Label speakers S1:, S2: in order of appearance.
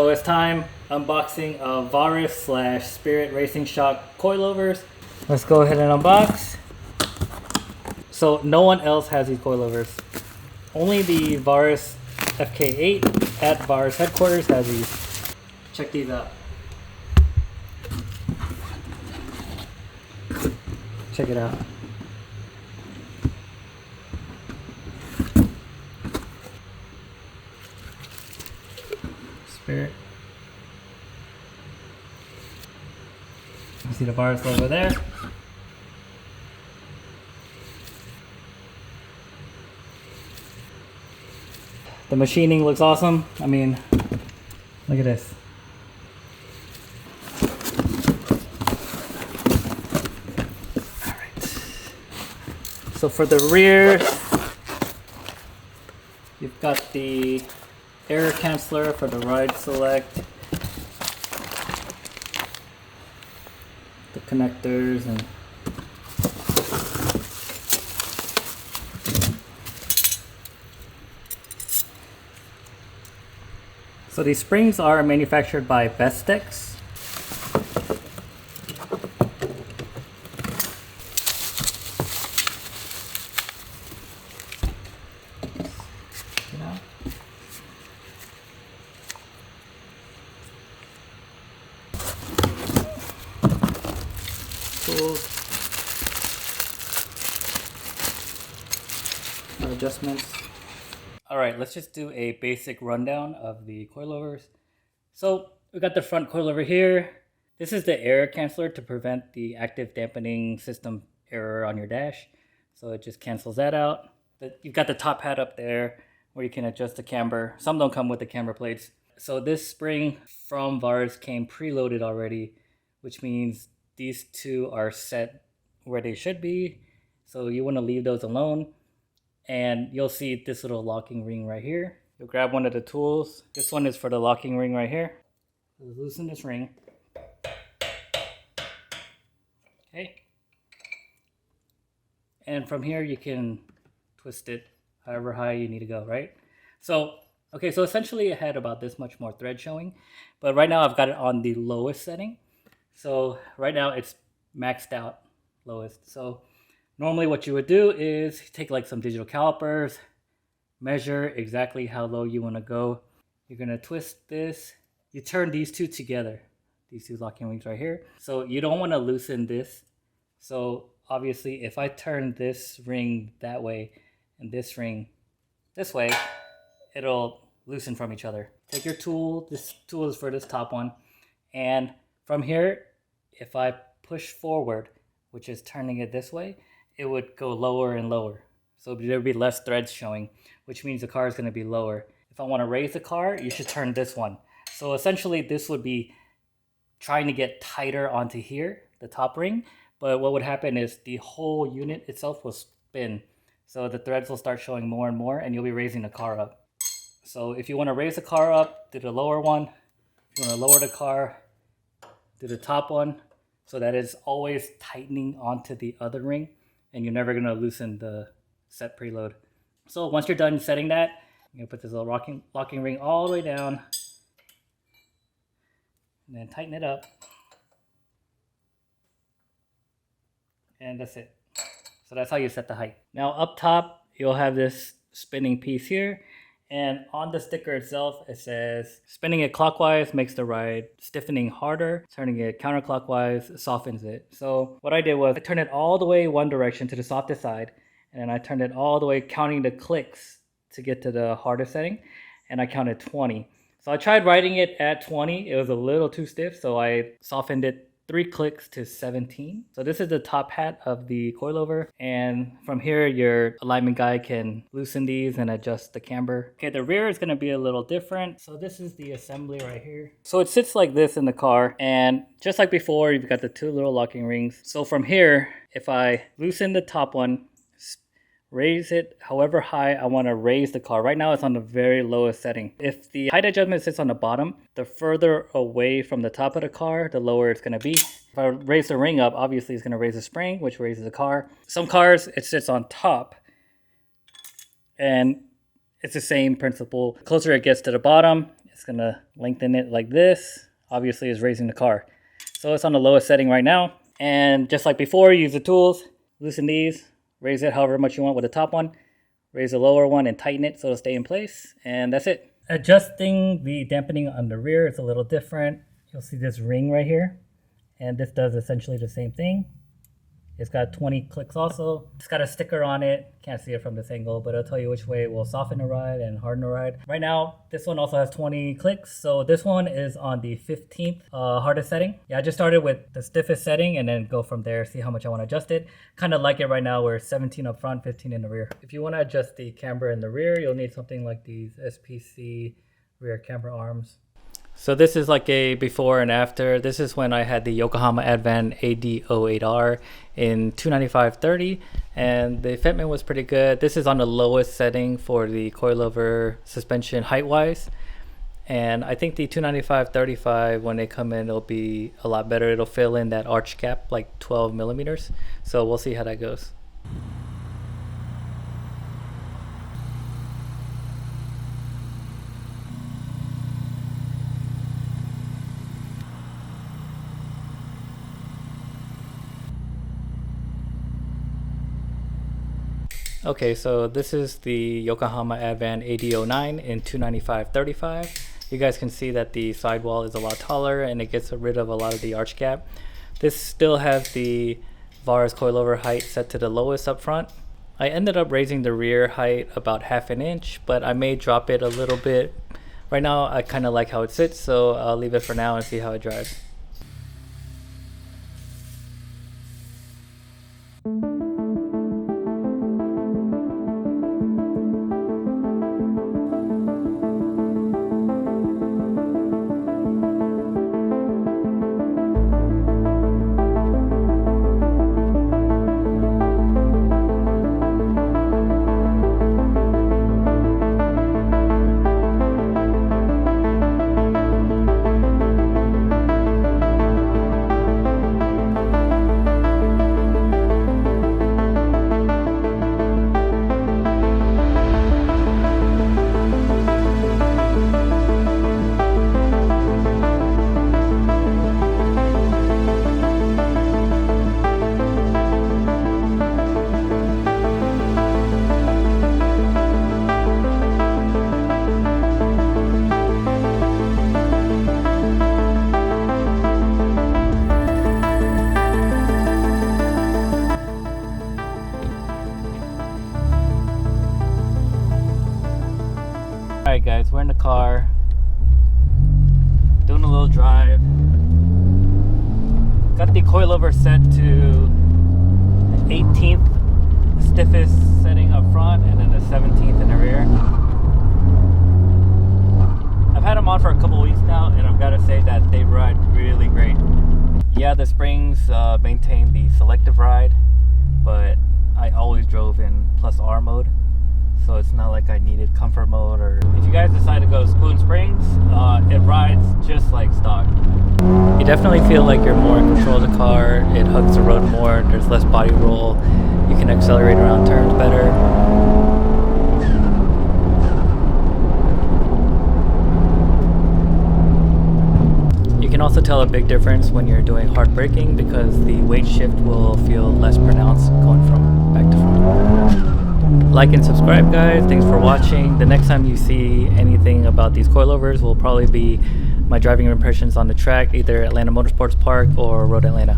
S1: So it's time unboxing of Varis / Spirit Racing Shock coilovers. Let's go ahead and unbox. So no one else has these coilovers. Only the Varis FK8 at Varis headquarters has these. Check these out. Check it out. Spirit. You see the Varis logo there. The machining looks awesome. I mean, look at this. Alright. So for the rear, you've got the air canceller for the ride select, the connectors, and so these springs are manufactured by Bestex. Adjustments. Alright, let's just do a basic rundown of the coilovers. So we got the front coilover here. This is the air canceller to prevent the active dampening system error on your dash. So it just cancels that out. But you've got the top hat up there where you can adjust the camber. Some don't come with the camber plates. So this spring from Varis came preloaded already, which means these two are set where they should be. So you want to leave those alone. And you'll see this little locking ring right here. You'll grab one of the tools. This one is for the locking ring right here. Loosen this ring. Okay. And from here you can twist it however high you need to go, right? So, okay, so essentially it had about this much more thread showing. But right now I've got it on the lowest setting. So right now it's maxed out lowest. So normally what you would do is take like some digital calipers, measure exactly how low you want to go. You're going to twist this. You turn these two together, these two locking rings right here. So you don't want to loosen this. So obviously if I turn this ring that way and this ring this way, it'll loosen from each other. Take your tool. This tool is for this top one. And from here, if I push forward, which is turning it this way, it would go lower and lower. So there would be less threads showing, which means the car is going to be lower. If I want to raise the car, you should turn this one. So essentially this would be trying to get tighter onto here, the top ring. But what would happen is the whole unit itself will spin. So the threads will start showing more and more and you'll be raising the car up. So if you want to raise the car up, do the lower one. If you want to lower the car, do the top one. So that is always tightening onto the other ring. And you're never going to loosen the set preload. So once you're done setting that, you're going to put this little locking ring all the way down. And then tighten it up. And that's it. So that's how you set the height. Now up top, you'll have this spinning piece here. And on the sticker itself, it says, spinning it clockwise makes the ride stiffening harder. Turning it counterclockwise softens it. So what I did was I turned it all the way one direction to the softest side. And then I turned it all the way counting the clicks to get to the hardest setting. And I counted 20. So I tried riding it at 20. It was a little too stiff. So I softened it 3 clicks to 17. So this is the top hat of the coilover. And from here, your alignment guy can loosen these and adjust the camber. Okay, the rear is gonna be a little different. So this is the assembly right here. So it sits like this in the car. And just like before, you've got the 2 little locking rings. So from here, if I loosen the top one, raise it however high I want to raise the car. Right now it's on the very lowest setting. If the height adjustment sits on the bottom, the further away from the top of the car, the lower it's going to be. If I raise the ring up, obviously it's going to raise the spring, which raises the car. Some cars, it sits on top. And it's the same principle. The closer it gets to the bottom, It's gonna lengthen it like this. Obviously is raising the car. So it's on the lowest setting right now. And just like before, use the tools, loosen these, raise it however much you want with the top one, raise the lower one and tighten it so it'll stay in place. And that's it. Adjusting the dampening on the rear is a little different. You'll see this ring right here. And this does essentially the same thing. It's got 20 clicks also. It's got a sticker on it. Can't see it from this angle, but it'll tell you which way it will soften the ride and harden the ride. Right now, this one also has 20 clicks. So this one is on the 15th hardest setting. Yeah, I just started with the stiffest setting and then go from there, see how much I want to adjust it. Kind of like it right now where it's 17 up front, 15 in the rear. If you want to adjust the camber in the rear, you'll need something like these SPC rear camber arms. So this is like a before and after. This is when I had the Yokohama Advan AD08R in 295/30 and the fitment was pretty good. This is on the lowest setting for the coilover suspension height wise. And I think the 295/35 when they come in, it'll be a lot better. It'll fill in that arch gap like 12 millimeters. So we'll see how that goes. Okay, so this is the Yokohama Advan AD09 in 295/35. You guys can see that the sidewall is a lot taller and it gets rid of a lot of the arch gap. This still has the Varis coilover height set to the lowest up front. I ended up raising the rear height about 1/2 an inch, but I may drop it a little bit. Right now, I kind of like how it sits, so I'll leave it for now and see how it drives. Alright guys, we're in the car, doing a little drive. Got the coilover set to the 18th stiffest setting up front and then the 17th in the rear. I've had them on for a couple weeks now and I've got to say that they ride really great. Yeah, the springs maintain the selective ride, but I always drove in plus R mode. So it's not like I needed comfort mode. Or if you guys decide to go spoon springs, it rides just like stock. You definitely feel like you're more in control of the car. It hugs the road more. There's less body roll. You can accelerate around turns better. You can also tell a big difference when you're doing hard braking because the weight shift will feel less pronounced going from back to front. Like and subscribe guys, thanks for watching. The next time you see anything about these coilovers will probably be my driving impressions on the track, either Atlanta Motorsports Park or Road Atlanta.